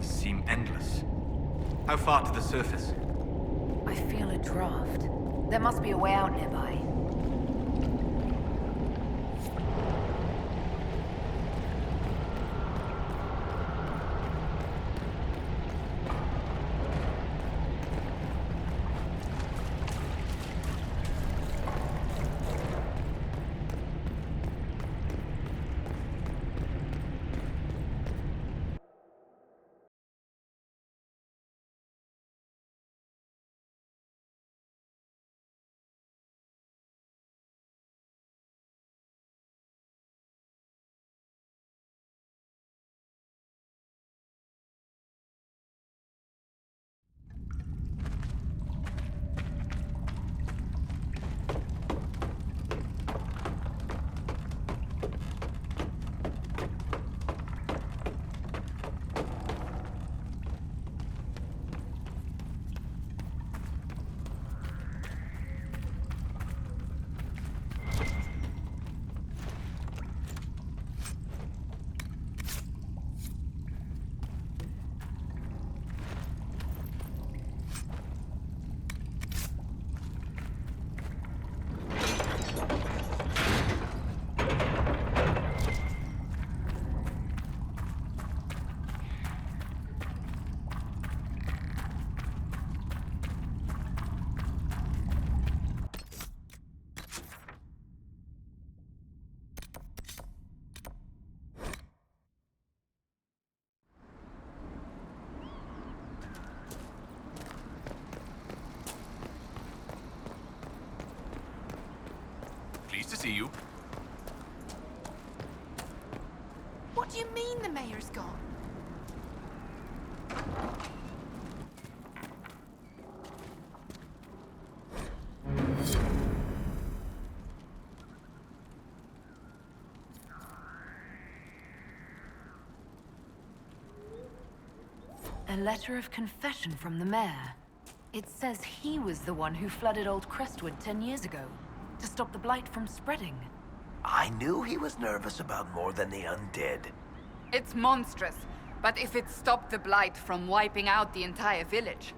possibilities seem endless. How far to the surface? I feel a draft. There must be a way out nearby. Pleased to see you. What do you mean the mayor's gone? A letter of confession from the mayor. It says he was the one who flooded Old Crestwood 10 years ago, to stop the blight from spreading. I knew he was nervous about more than the undead. It's monstrous, but if it stopped the blight from wiping out the entire village...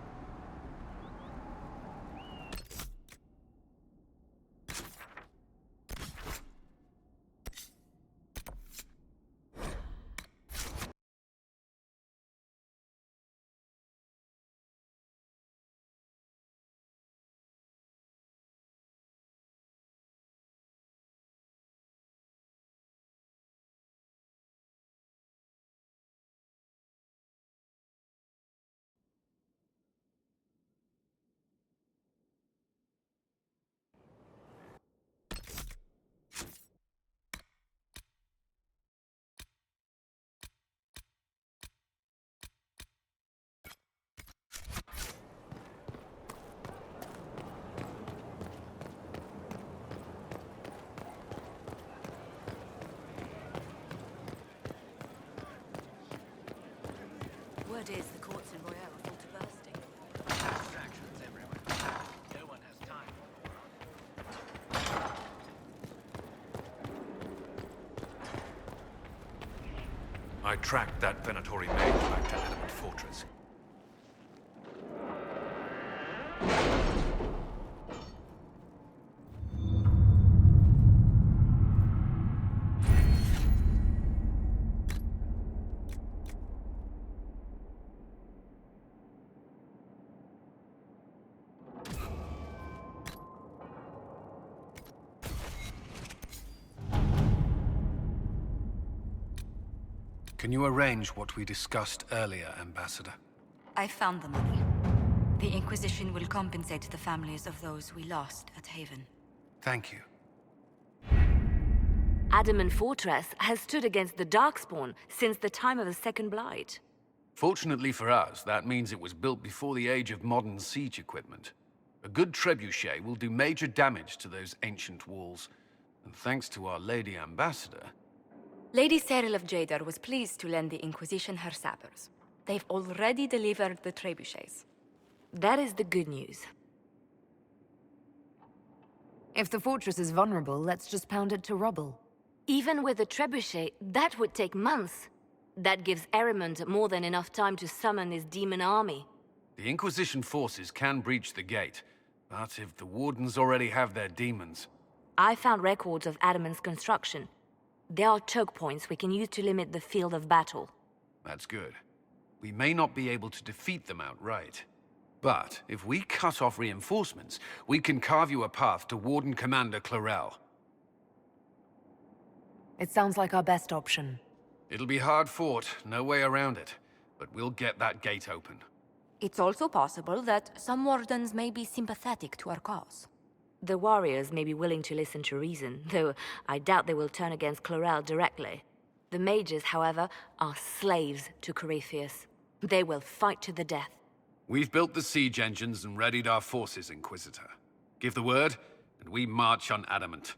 Word is the courts in Royale are full to bursting. Distractions everywhere. No one has time. I tracked that Venatori mage back to Adamant Fortress. Can you arrange what we discussed earlier, Ambassador? I found the money. The Inquisition will compensate the families of those we lost at Haven. Thank you. Adamant Fortress has stood against the Darkspawn since the time of the Second Blight. Fortunately for us, that means it was built before the age of modern siege equipment. A good trebuchet will do major damage to those ancient walls. And thanks to our Lady Ambassador... Lady Cyril of Jadar was pleased to lend the Inquisition her sabers. They've already delivered the trebuchets. That is the good news. If the fortress is vulnerable, let's just pound it to rubble. Even with a trebuchet, that would take months. That gives Erimund more than enough time to summon his demon army. The Inquisition forces can breach the gate, but if the Wardens already have their demons... I found records of Adamant's construction. There are choke points we can use to limit the field of battle. That's good. We may not be able to defeat them outright. But if we cut off reinforcements, we can carve you a path to Warden Commander Clarel. It sounds like our best option. It'll be hard fought, no way around it. But we'll get that gate open. It's also possible that some Wardens may be sympathetic to our cause. The warriors may be willing to listen to reason, though I doubt they will turn against Clarel directly. The mages, however, are slaves to Corypheus. They will fight to the death. We've built the siege engines and readied our forces, Inquisitor. Give the word, and we march on Adamant.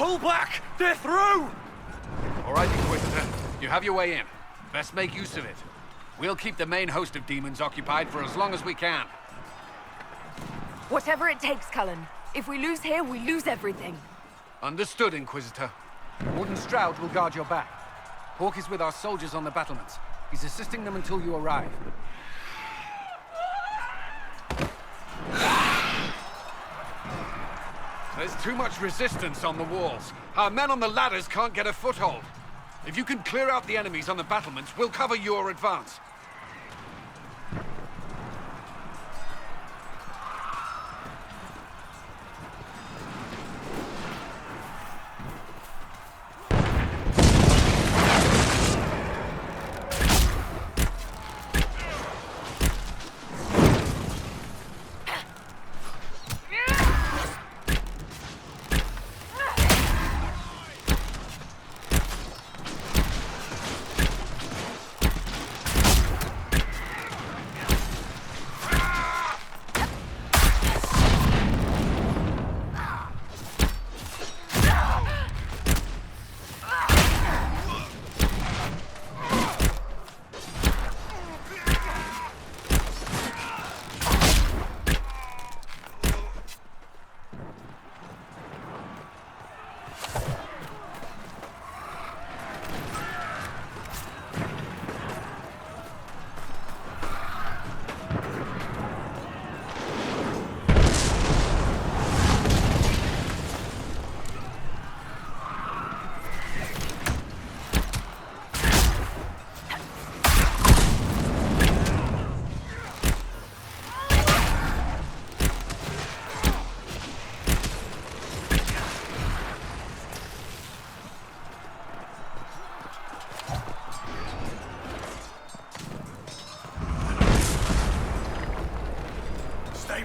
Pull back! They're through! All right, Inquisitor. You have your way in. Best make use of it. We'll keep the main host of demons occupied for as long as we can. Whatever it takes, Cullen. If we lose here, we lose everything. Understood, Inquisitor. Warden Stroud will guard your back. Hawk is with our soldiers on the battlements. He's assisting them until you arrive. There's too much resistance on the walls. Our men on the ladders can't get a foothold. If you can clear out the enemies on the battlements, we'll cover your advance.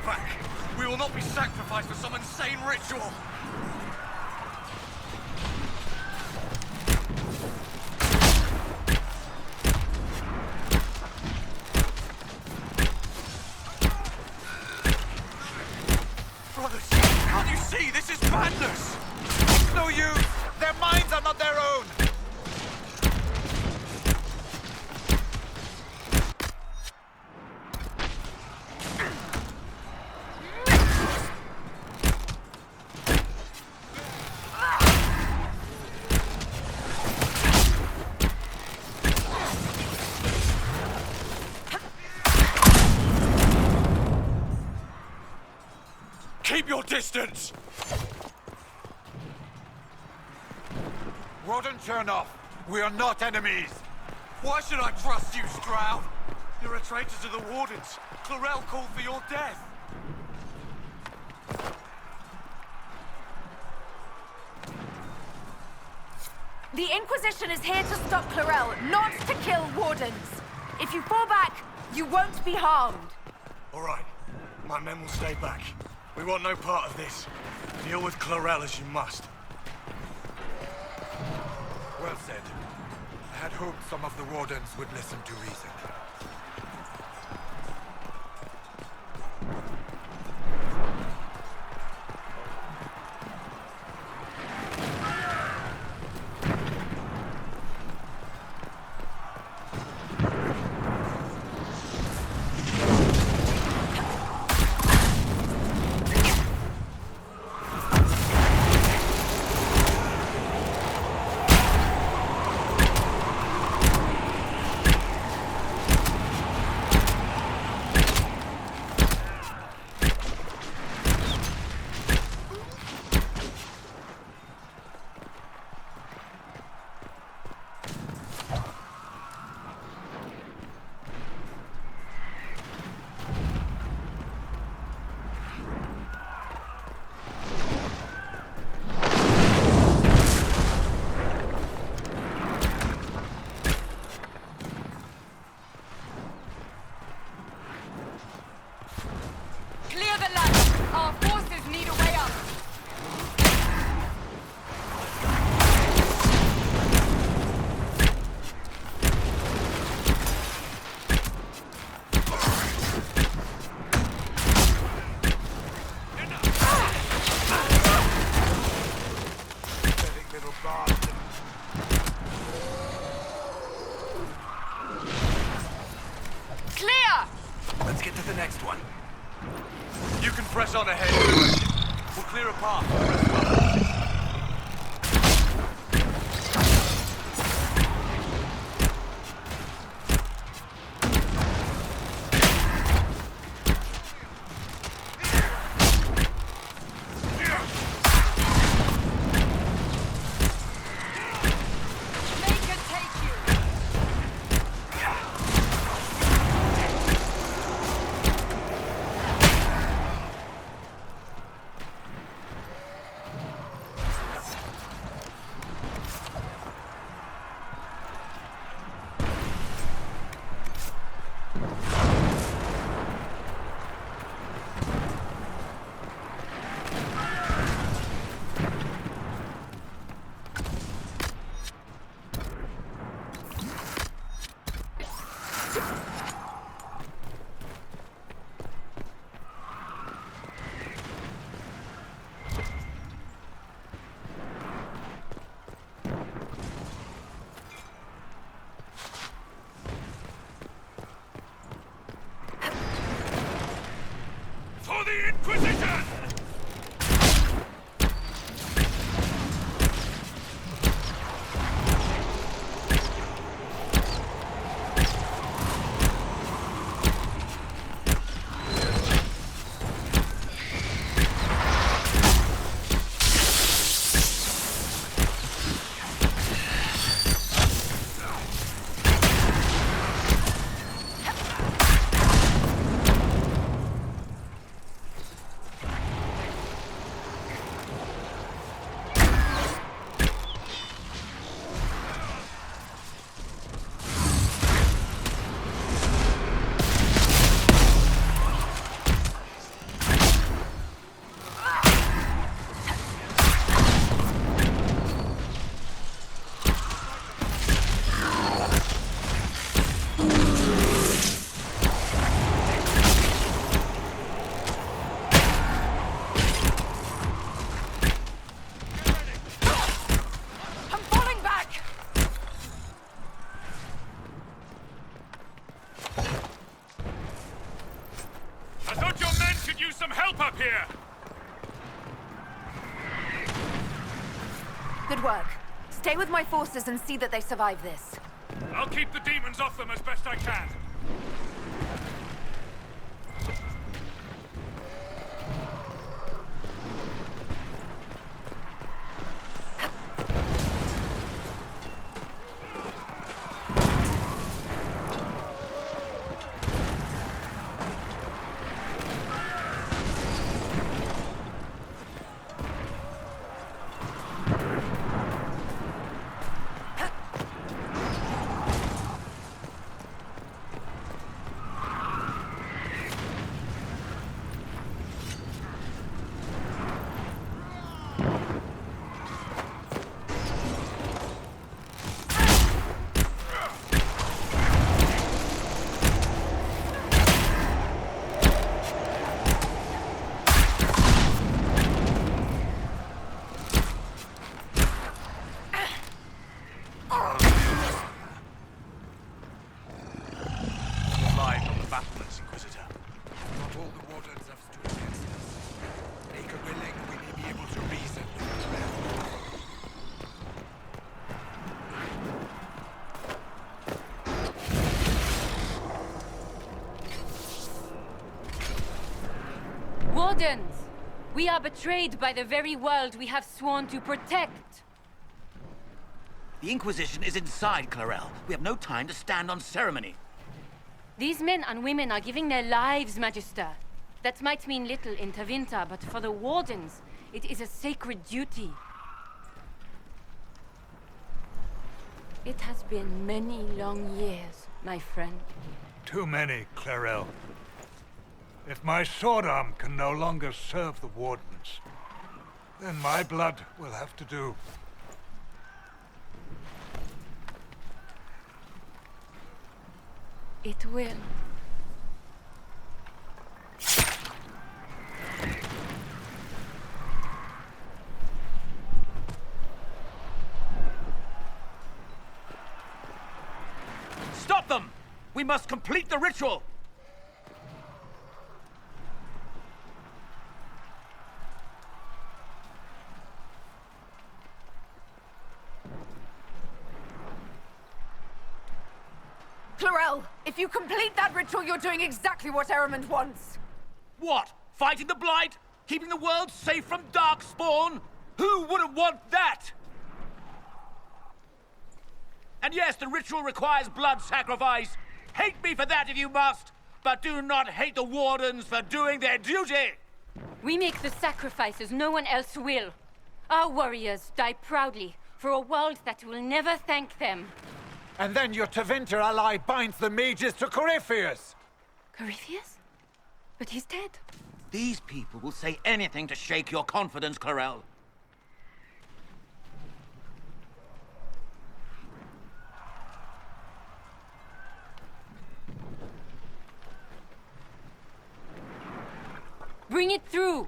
back. We will not be sacrificed for some insane ritual. Brothers, can't you see? This is madness! It's no use! Their minds are not their own! Keep your distance! Warden Chernoff, we are not enemies! Why should I trust you, Stroud? You're a traitor to the Wardens. Clarel called for your death. The Inquisition is here to stop Clarel, not to kill Wardens. If you fall back, you won't be harmed. All right. My men will stay back. We want no part of this. Deal with Clarel as you must. Well said. I had hoped some of the Wardens would listen to reason. Let's get to the next one. You can press on ahead. We'll clear a path for the rest of us. use some help up here! Good work. Stay with my forces and see that they survive this. I'll keep the demons off them as best I can. Relied on the battlements, Inquisitor. Not all the wardens have stood against us. Make a willing, we may be able to reason with them. Wardens! We are betrayed by the very world we have sworn to protect. The Inquisition is inside, Clarel. We have no time to stand on ceremony. These men and women are giving their lives, Magister. That might mean little in Tevinter, but for the Wardens, it is a sacred duty. It has been many long years, my friend. Too many, Clarel. If my sword arm can no longer serve the Wardens, then my blood will have to do. It will. Stop them! We must complete the ritual! Clarel, if you complete that ritual, you're doing exactly what Ehrman wants. What? Fighting the Blight? Keeping the world safe from Darkspawn? Who wouldn't want that? And yes, the ritual requires blood sacrifice. Hate me for that if you must, but do not hate the Wardens for doing their duty! We make the sacrifices no one else will. Our warriors die proudly for a world that will never thank them. And then your Tevinter ally binds the mages to Corypheus! Corypheus? But he's dead. These people will say anything to shake your confidence, Clarel. Bring it through!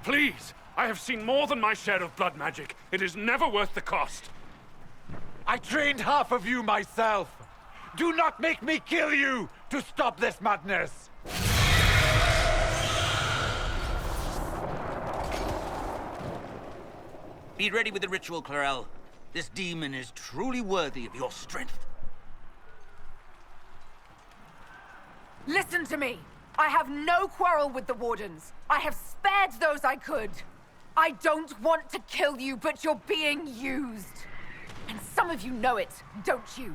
Please! I have seen more than my share of blood magic. It is never worth the cost. I trained half of you myself! Do not make me kill you to stop this madness! Be ready with the ritual, Clarel. This demon is truly worthy of your strength. Listen to me! I have no quarrel with the Wardens. I have spared those I could. I don't want to kill you, but you're being used. And some of you know it, don't you?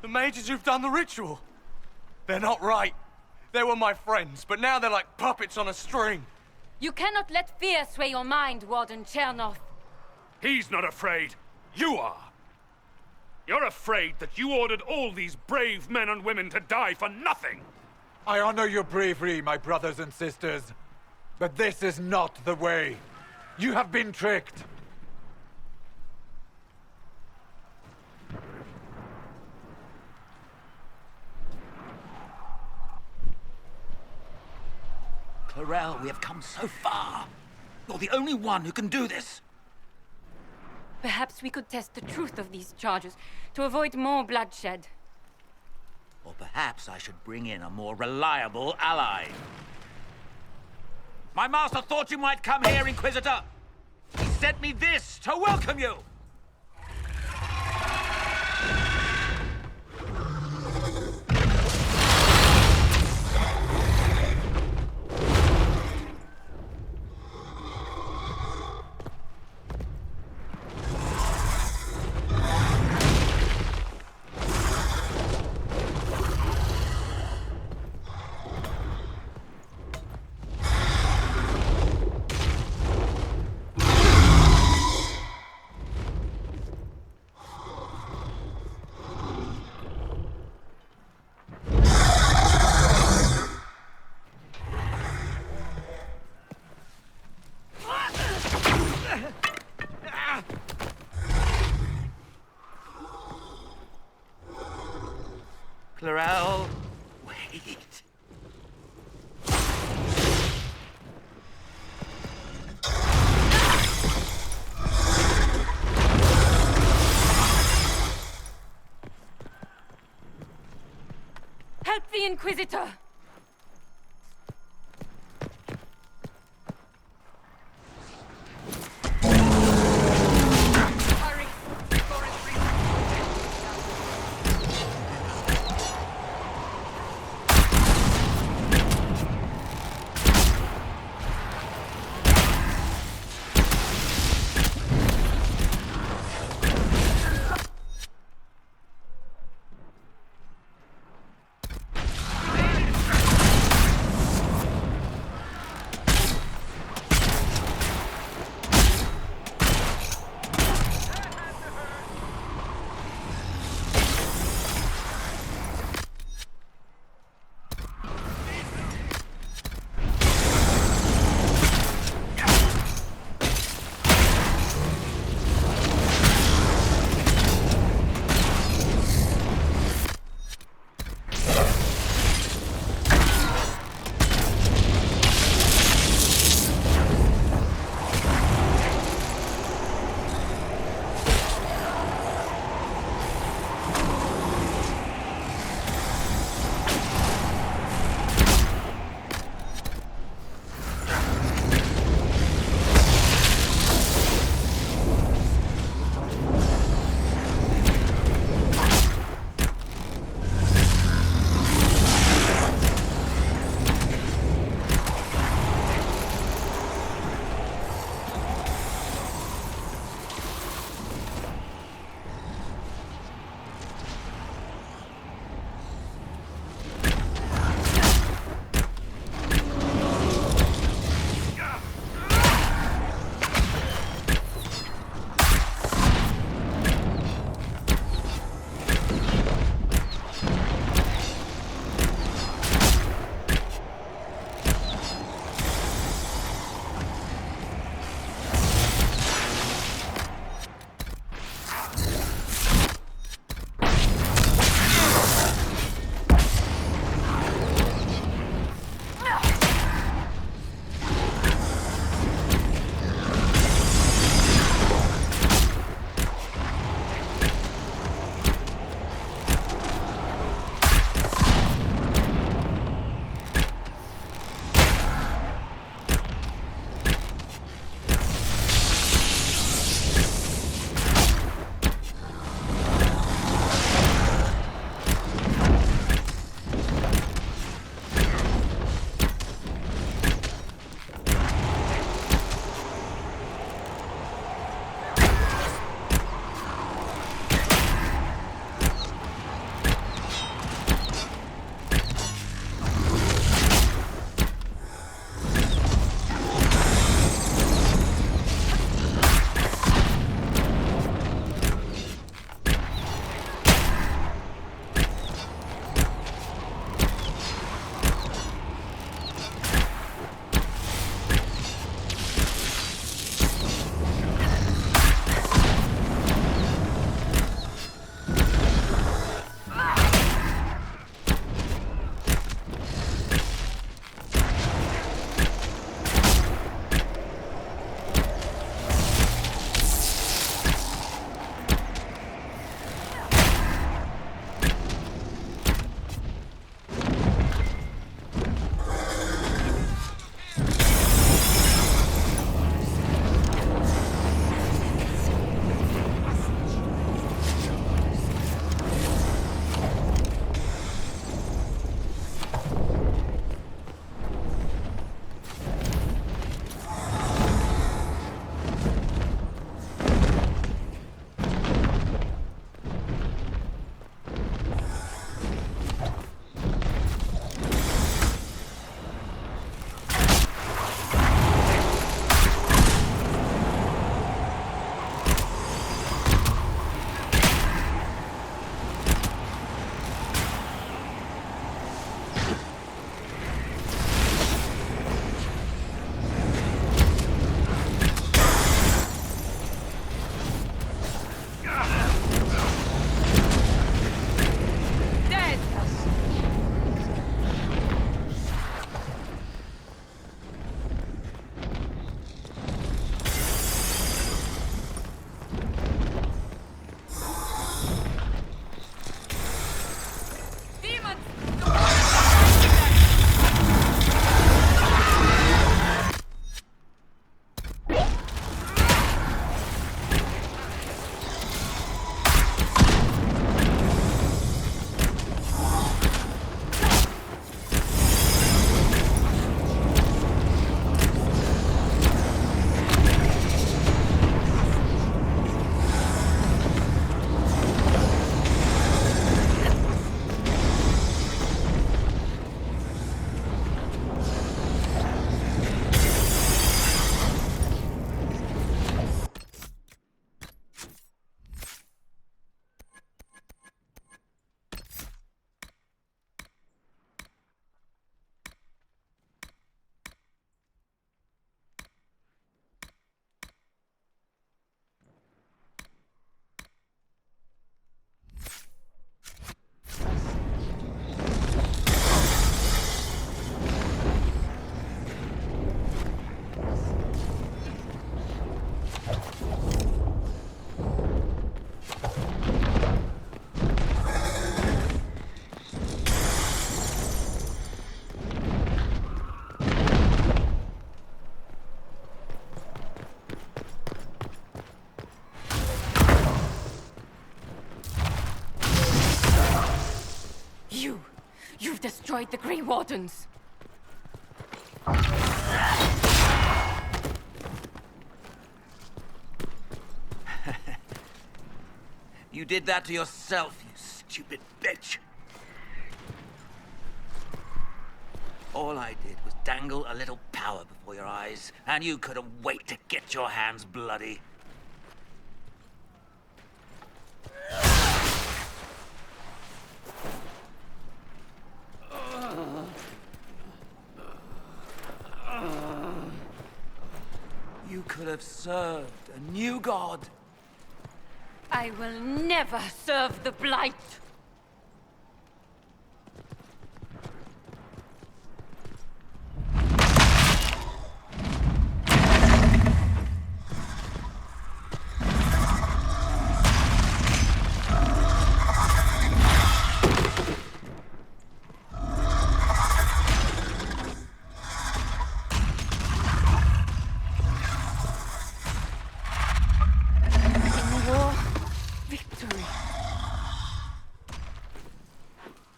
The mages who've done the ritual. They're not right. They were my friends, but now they're like puppets on a string. You cannot let fear sway your mind, Warden Chernoff. He's not afraid. You are. You're afraid that you ordered all these brave men and women to die for nothing. I honor your bravery, my brothers and sisters. But this is not the way. You have been tricked. Clarel, we have come so far. You're the only one who can do this. Perhaps we could test the truth of these charges to avoid more bloodshed. Or perhaps I should bring in a more reliable ally. My master thought you might come here, Inquisitor. He sent me this to welcome you. Clarel, wait. Help the Inquisitor! have destroyed the Grey Wardens. You did that to yourself, you stupid bitch. All I did was dangle a little power before your eyes, and you couldn't wait to get your hands bloody. You could have served a new god. I will never serve the Blight!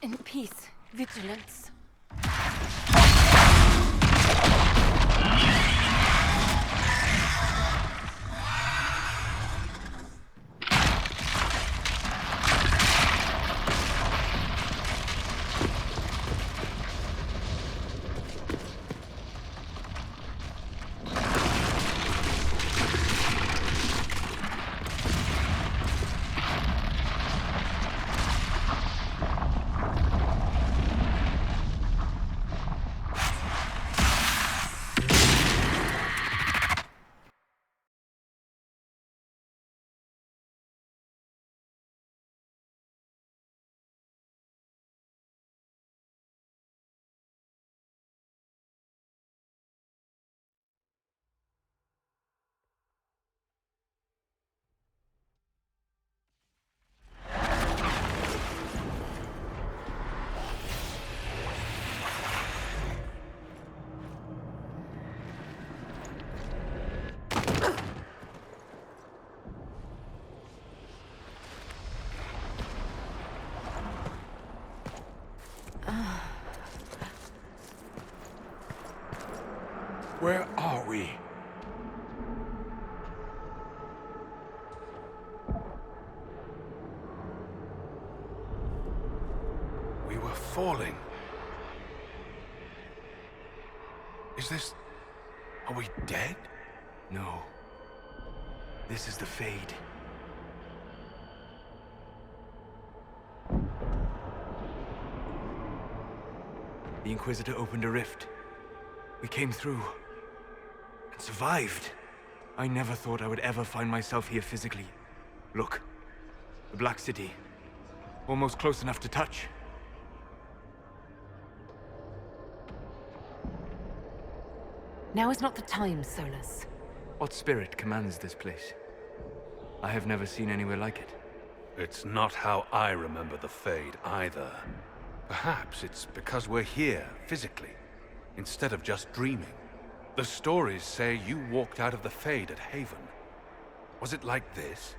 In peace, vigilance. Where are we? We were falling. Is this... Are we dead? No. This is the Fade. The Inquisitor opened a rift. We came through. And survived. I never thought I would ever find myself here physically. Look. The Black City. Almost close enough to touch. Now is not the time, Solus. What spirit commands this place? I have never seen anywhere like it. It's not how I remember the Fade, either. Perhaps it's because we're here, physically, instead of just dreaming. The stories say you walked out of the Fade at Haven. Was it like this?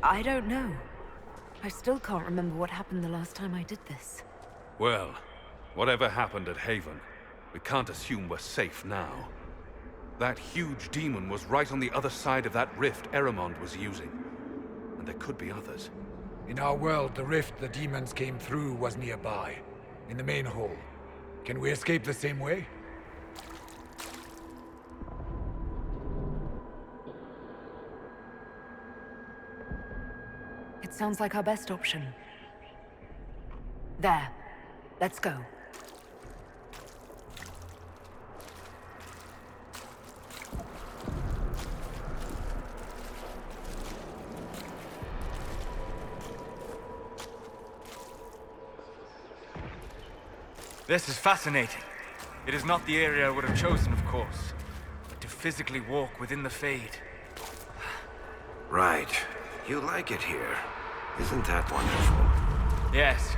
I don't know. I still can't remember what happened the last time I did this. Well, whatever happened at Haven, we can't assume we're safe now. That huge demon was right on the other side of that rift Eramond was using. And there could be others. In our world, the rift the demons came through was nearby, in the main hall. Can we escape the same way? It sounds like our best option. There. Let's go. This is fascinating. It is not the area I would have chosen, of course. But to physically walk within the Fade. Right. You like it here. Isn't that wonderful? Yes,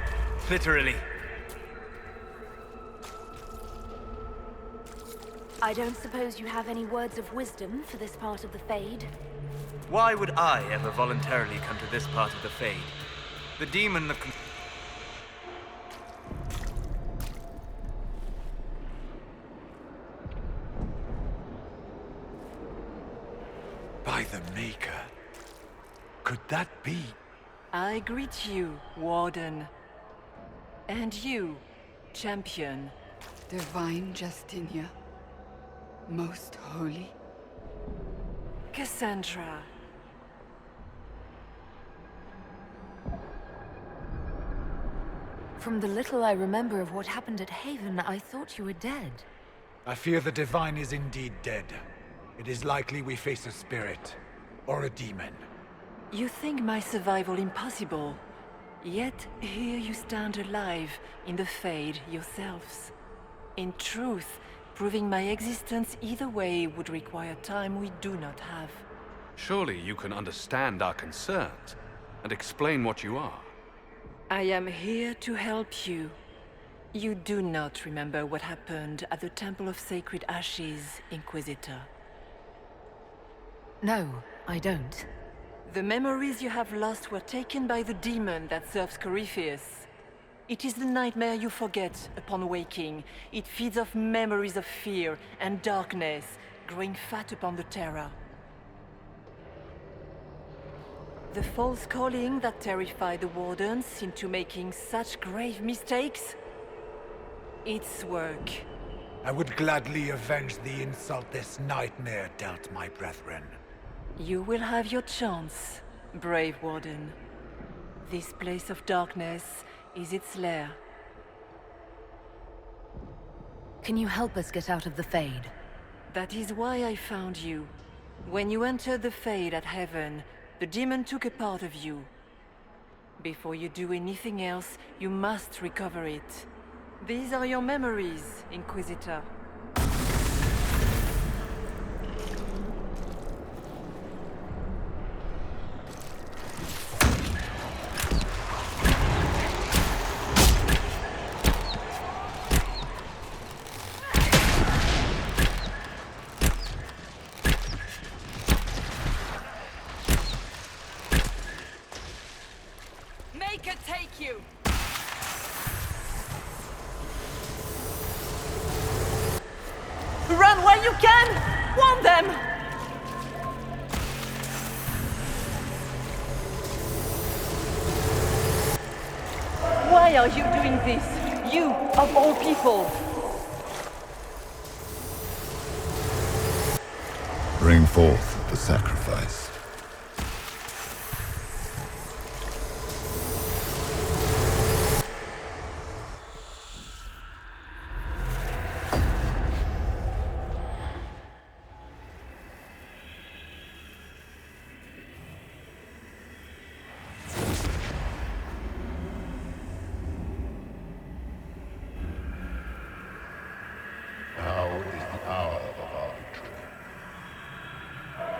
literally. I don't suppose you have any words of wisdom for this part of the Fade? Why would I ever voluntarily come to this part of the Fade? The demon of... The Maker. Could that be? I greet you, Warden. And you, Champion. Divine Justinia. Most holy. Cassandra. From the little I remember of what happened at Haven, I thought you were dead. I fear the Divine is indeed dead. It is likely we face a spirit. Or a demon. You think my survival impossible. Yet here you stand alive in the Fade yourselves. In truth, proving my existence either way would require time we do not have. Surely you can understand our concerns and explain what you are. I am here to help you. You do not remember what happened at the Temple of Sacred Ashes, Inquisitor. No, I don't. The memories you have lost were taken by the demon that serves Corypheus. It is the nightmare you forget upon waking. It feeds off memories of fear and darkness, growing fat upon the terror. The false calling that terrified the Wardens into making such grave mistakes? It's work. I would gladly avenge the insult this nightmare dealt my brethren. You will have your chance, brave Warden. This place of darkness is its lair. Can you help us get out of the Fade? That is why I found you. When you entered the Fade at Heaven, the demon took a part of you. Before you do anything else, you must recover it. These are your memories, Inquisitor. Make it take you! Run while you can! Warn them! Why are you doing this? You, of all people! Bring forth the sacrifice.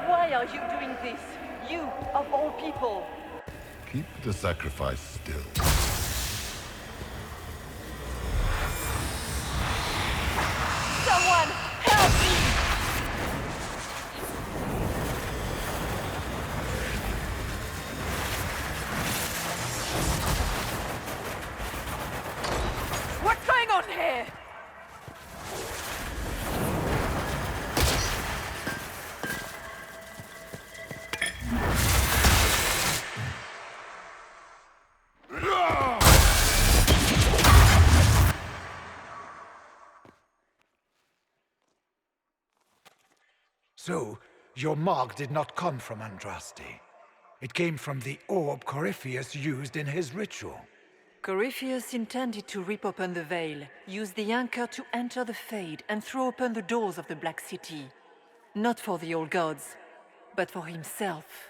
Why are you doing this? You, of all people! Keep the sacrifice still. Someone, help me! What's going on here? So, your mark did not come from Andraste. It came from the orb Corypheus used in his ritual. Corypheus intended to rip open the veil, use the anchor to enter the Fade, and throw open the doors of the Black City. Not for the old gods, but for himself.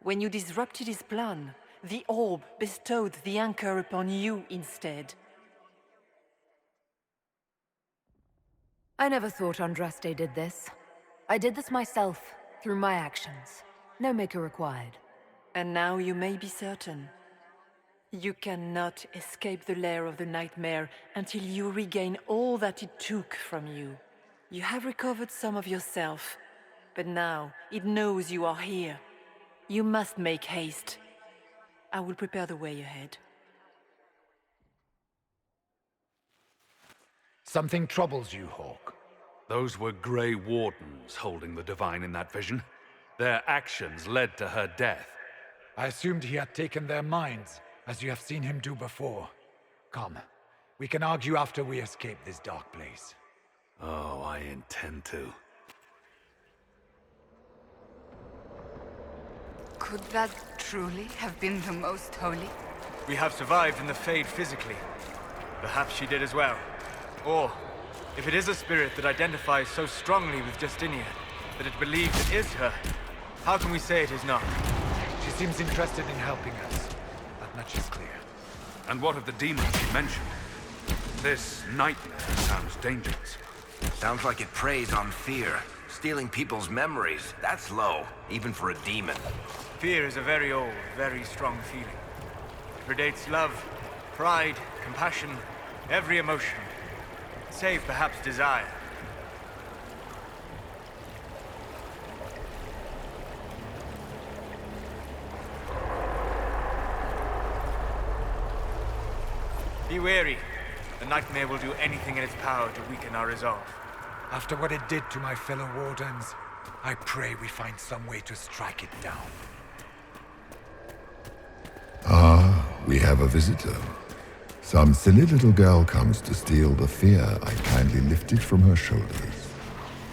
When you disrupted his plan, the orb bestowed the anchor upon you instead. I never thought Andraste did this. I did this myself, through my actions. No maker required. And now you may be certain. You cannot escape the lair of the nightmare until you regain all that it took from you. You have recovered some of yourself, but now it knows you are here. You must make haste. I will prepare the way ahead. Something troubles you, Hawk. Those were Grey Wardens holding the Divine in that vision. Their actions led to her death. I assumed he had taken their minds, as you have seen him do before. Come, we can argue after we escape this dark place. Oh, I intend to. Could that truly have been the most holy? We have survived in the Fade physically. Perhaps she did as well. Or, if it is a spirit that identifies so strongly with Justinia, that it believes it is her, how can we say it is not? She seems interested in helping us. That much is clear. And what of the demons you mentioned? This nightmare sounds dangerous. Sounds like it preys on fear. Stealing people's memories. That's low, even for a demon. Fear is a very old, very strong feeling. It predates love, pride, compassion, every emotion, save perhaps desire. Be wary. The nightmare will do anything in its power to weaken our resolve. After what it did to my fellow wardens, I pray we find some way to strike it down. Ah, we have a visitor. Some silly little girl comes to steal the fear I kindly lifted from her shoulders.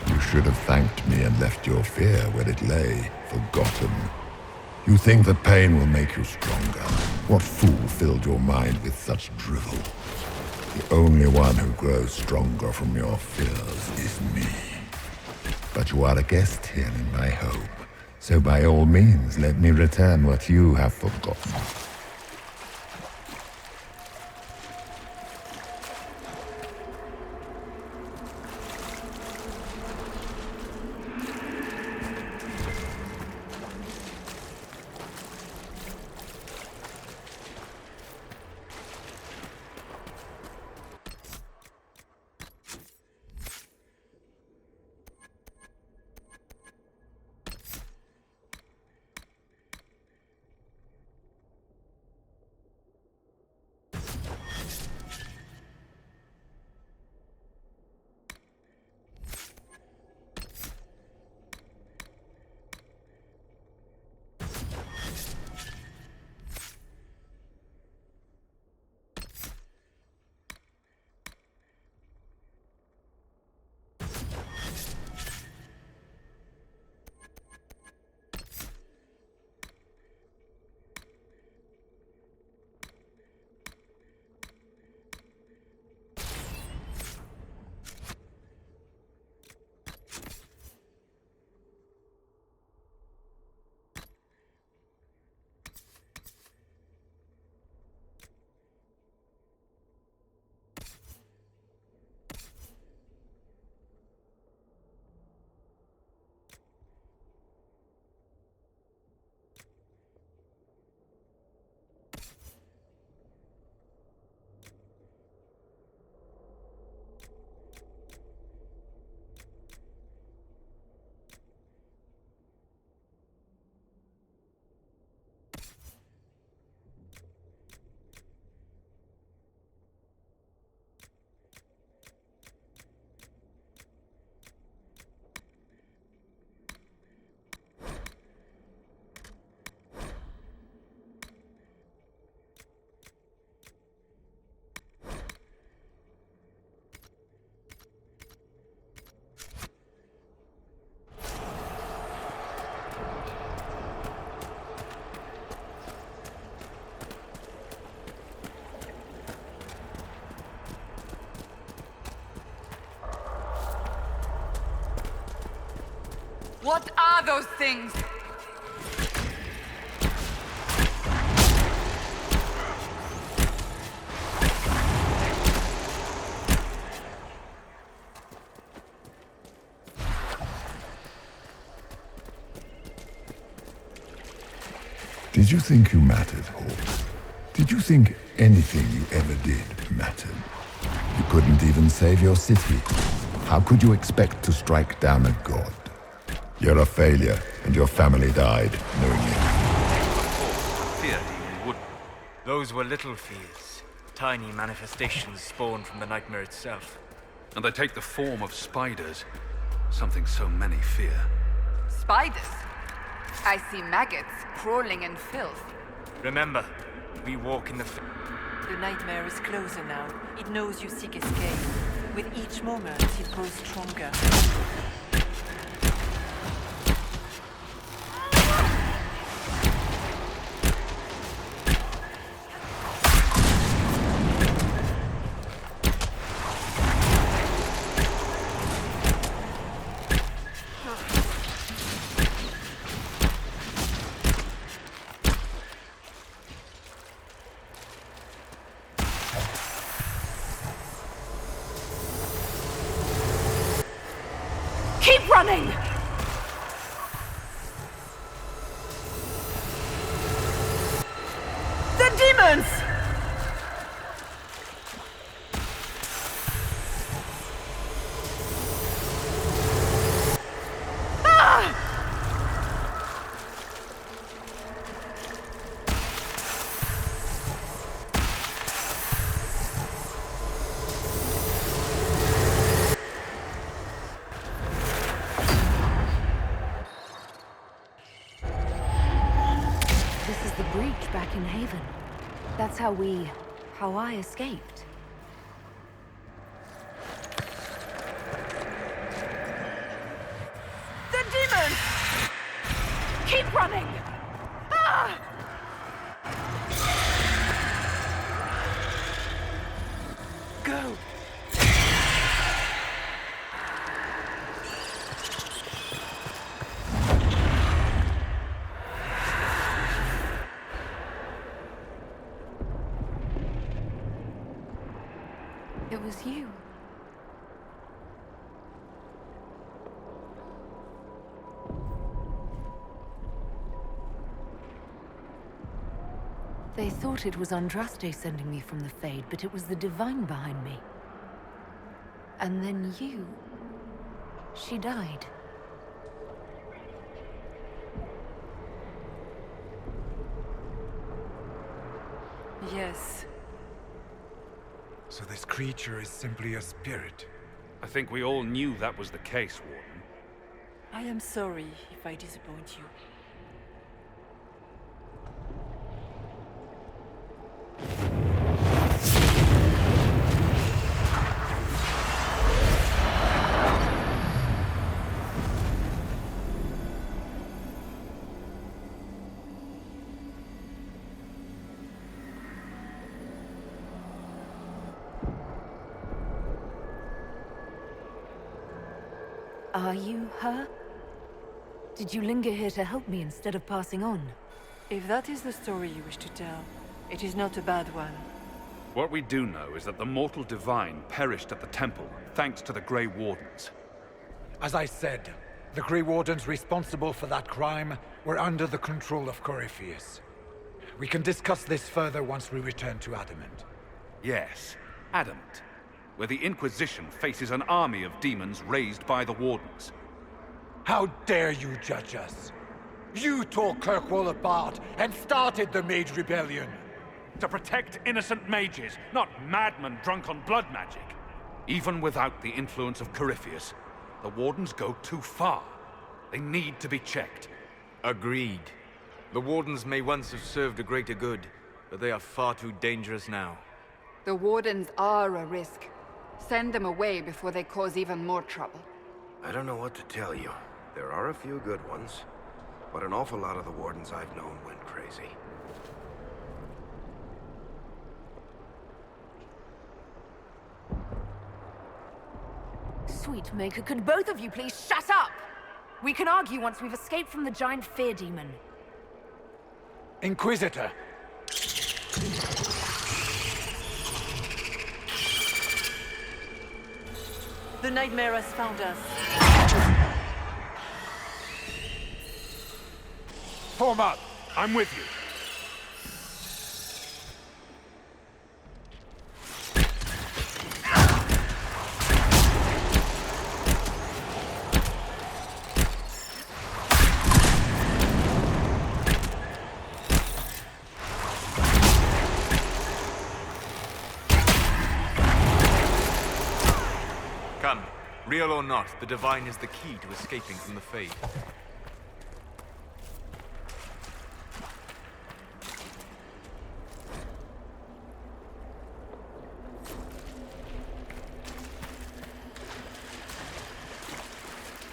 You should have thanked me and left your fear where it lay, forgotten. You think that pain will make you stronger. What fool filled your mind with such drivel? The only one who grows stronger from your fears is me. But you are a guest here in my home, so by all means let me return what you have forgotten. What are those things? Did you think you mattered, Hawk? Did you think anything you ever did mattered? You couldn't even save your city. How could you expect to strike down a god? You're a failure, and your family died knowing it. Fear you wouldn't. Those were little fears. Tiny manifestations spawned from the nightmare itself. And they take the form of spiders. Something so many fear. Spiders? I see maggots crawling in filth. Remember, we walk in the... The nightmare is closer now. It knows you seek escape. With each moment, it grows stronger. Keep running! The demons! Ah! This is the breach back in Haven. That's how I escaped. The demons! Keep running! Ah! Go! It was you. They thought it was Andraste sending me from the Fade, but it was the Divine behind me. And then you... She died. Yes. So this creature is simply a spirit. I think we all knew that was the case, Warden. I am sorry if I disappoint you. Are you her? Did you linger here to help me instead of passing on? If that is the story you wish to tell, it is not a bad one. What we do know is that the mortal divine perished at the temple, thanks to the Grey Wardens. As I said, the Grey Wardens responsible for that crime were under the control of Corypheus. We can discuss this further once we return to Adamant. Yes, Adamant, where the Inquisition faces an army of demons raised by the Wardens. How dare you judge us? You tore Kirkwall apart and started the Mage Rebellion! To protect innocent mages, not madmen drunk on blood magic. Even without the influence of Corypheus, the Wardens go too far. They need to be checked. Agreed. The Wardens may once have served a greater good, but they are far too dangerous now. The Wardens are a risk. Send them away before they cause even more trouble. I don't know what to tell you. There are a few good ones, but an awful lot of the Wardens I've known went crazy. Sweet Maker, could both of you please shut up? We can argue once we've escaped from the giant fear demon. Inquisitor! The nightmare has found us. Form up! I'm with you. Come, real or not, the Divine is the key to escaping from the Fade.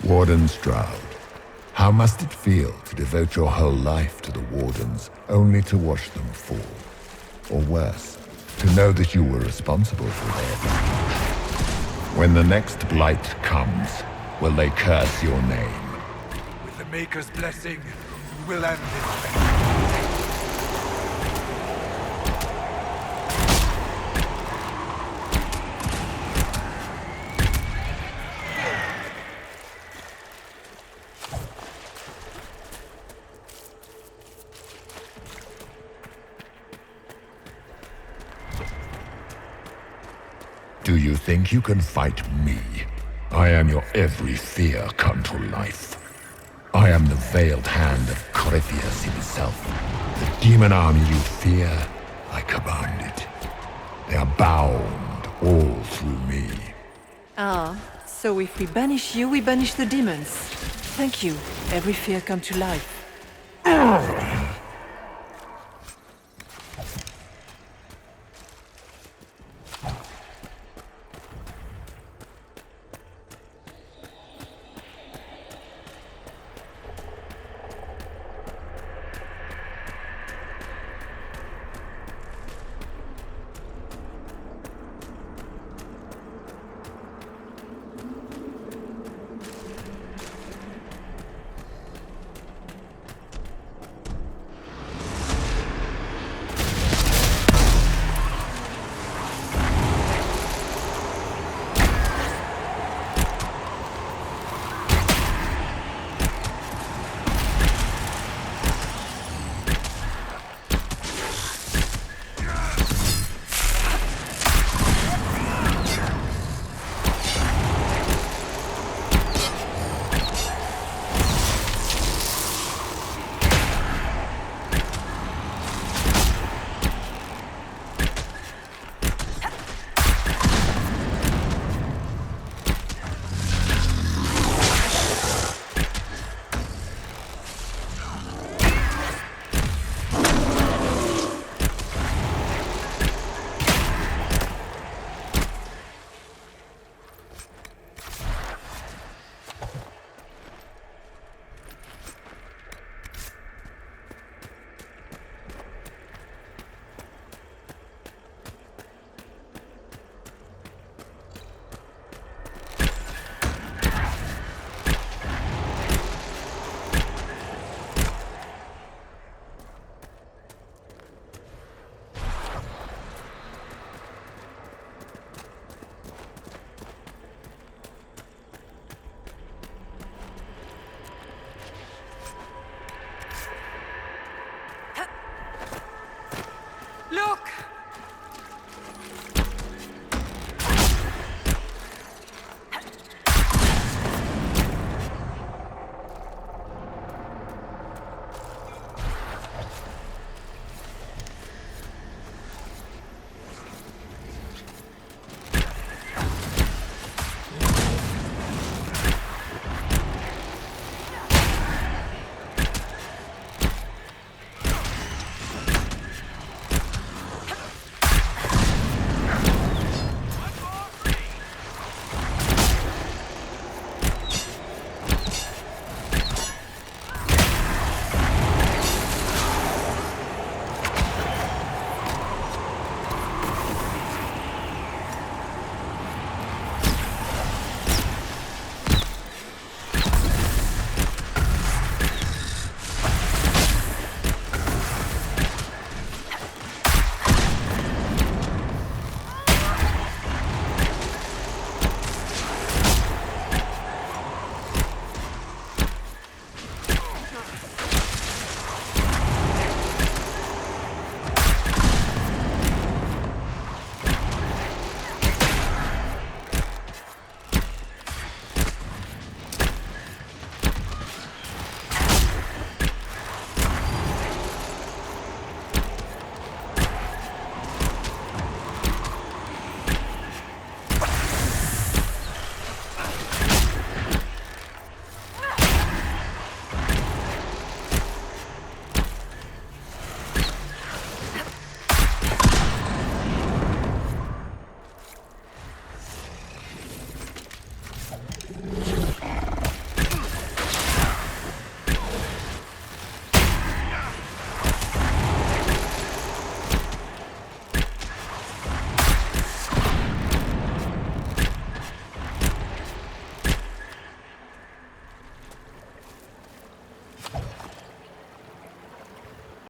Warden Stroud, how must it feel to devote your whole life to the Wardens, only to watch them fall? Or worse, to know that you were responsible for their downfall? When the next blight comes, will they curse your name? With the Maker's blessing, we'll end it. Do you think you can fight me? I am your every fear come to life. I am the veiled hand of Corypheus himself. The demon army you fear, I command it. They are bound all through me. Ah, so if we banish you, we banish the demons. Thank you. Every fear come to life.